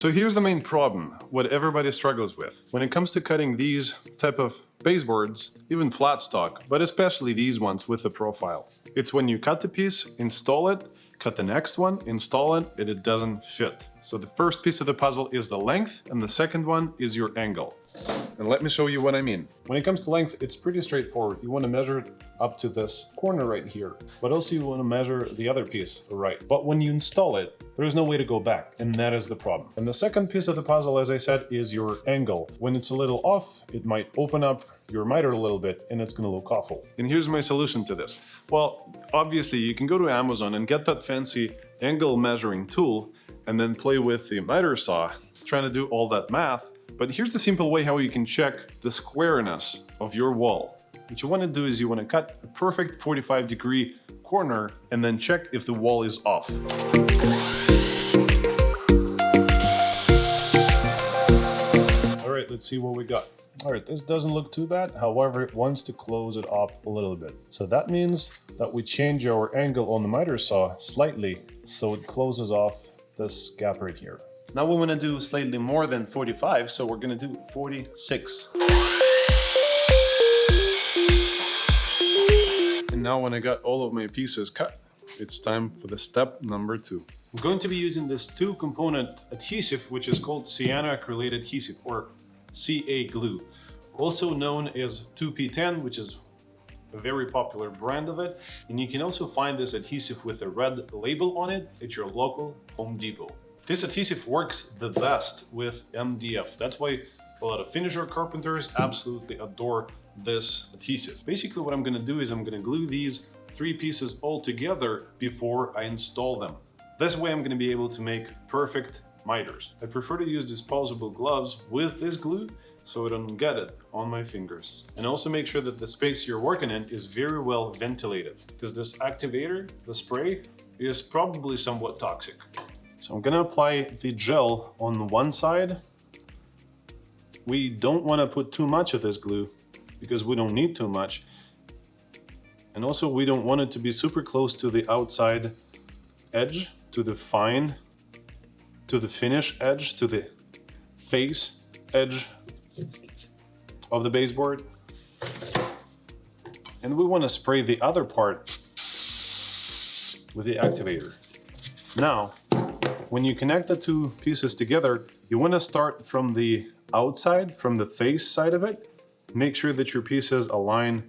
So here's the main problem, what everybody struggles with. When it comes to cutting these type of baseboards, even flat stock, but especially these ones with the profile. It's when you cut the piece, install it, cut the next one, install it, and it doesn't fit. So the first piece of the puzzle is the length, and the second one is your angle. And let me show you what I mean. When it comes to length, it's pretty straightforward. You want to measure it up to this corner right here, but also you want to measure the other piece right. But when you install it, there is no way to go back, and that is the problem. And the second piece of the puzzle, as I said, is your angle. When it's a little off, it might open up your miter a little bit, and it's going to look awful. And here's my solution to this. Well, obviously, you can go to Amazon and get that fancy angle measuring tool, and then play with the miter saw, trying to do all that math. But here's the simple way how you can check the squareness of your wall. What you want to do is you want to cut a perfect 45-degree corner and then check if the wall is off. All right, let's see what we got. All right, this doesn't look too bad. However, it wants to close it off a little bit. So that means that we change our angle on the miter saw slightly so it closes off this gap right here. Now we want to do slightly more than 45, so we're going to do 46. And now when I got all of my pieces cut, it's time for the step number 2. I'm going to be using this 2-component adhesive, which is called cyanoacrylate adhesive, or CA glue, also known as 2P10, which is a very popular brand of it. And you can also find this adhesive with a red label on it at your local Home Depot. This adhesive works the best with MDF. That's why a lot of finisher carpenters absolutely adore this adhesive. Basically what I'm going to do is I'm going to glue these 3 pieces all together before I install them. This way I'm going to be able to make perfect miters. I prefer to use disposable gloves with this glue so I don't get it on my fingers. And also make sure that the space you're working in is very well ventilated, because this activator, the spray, is probably somewhat toxic. So I'm gonna apply the gel on one side. We don't want to put too much of this glue because we don't need too much. And also we don't want it to be super close to the outside edge, to the finish edge, to the face edge of the baseboard. And we want to spray the other part with the activator. Now, when you connect the 2 pieces together, you want to start from the outside, from the face side of it. Make sure that your pieces align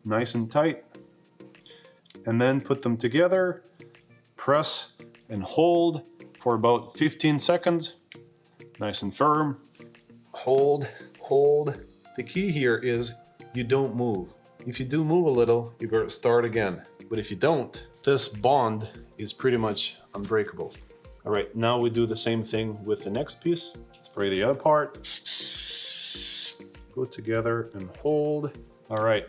nice and tight. And then put them together, press and hold for about 15 seconds. Nice and firm. Hold, hold. The key here is you don't move. If you do move a little, you gotta start again. But if you don't, this bond is pretty much unbreakable. All right, now we do the same thing with the next piece. Spray the other part. Go together and hold. All right,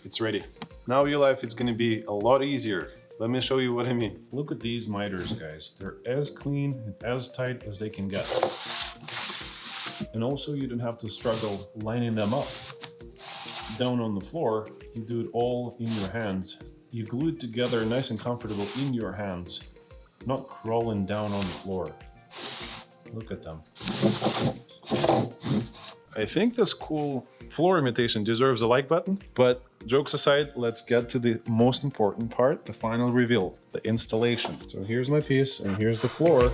it's ready. Now your life is gonna be a lot easier. Let me show you what I mean. Look at these miters, guys. They're as clean and as tight as they can get. And also you don't have to struggle lining them up. Down on the floor, you do it all in your hands. You glue it together nice and comfortable in your hands, not crawling down on the floor. Look at them. I think this cool floor imitation deserves a like button, but jokes aside, let's get to the most important part, the final reveal, the installation. So here's my piece and here's the floor.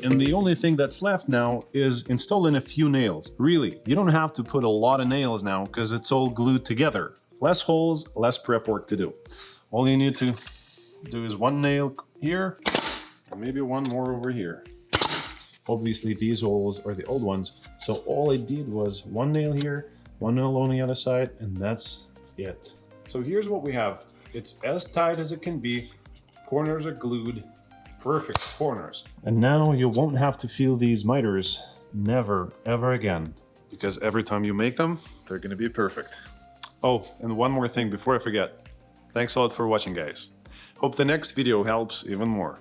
And the only thing that's left now is installing a few nails. Really, you don't have to put a lot of nails now because it's all glued together. Less holes, less prep work to do. All you need to do is 1 nail here, and maybe 1 more over here. Obviously these holes are the old ones, so all I did was 1 nail here, 1 nail on the other side, and that's it. So here's what we have. It's as tight as it can be. Corners are glued. Perfect corners. And now you won't have to feel these miters, never, ever again. Because every time you make them, they're gonna be perfect. Oh, and one more thing before I forget. Thanks a lot for watching, guys. Hope the next video helps even more.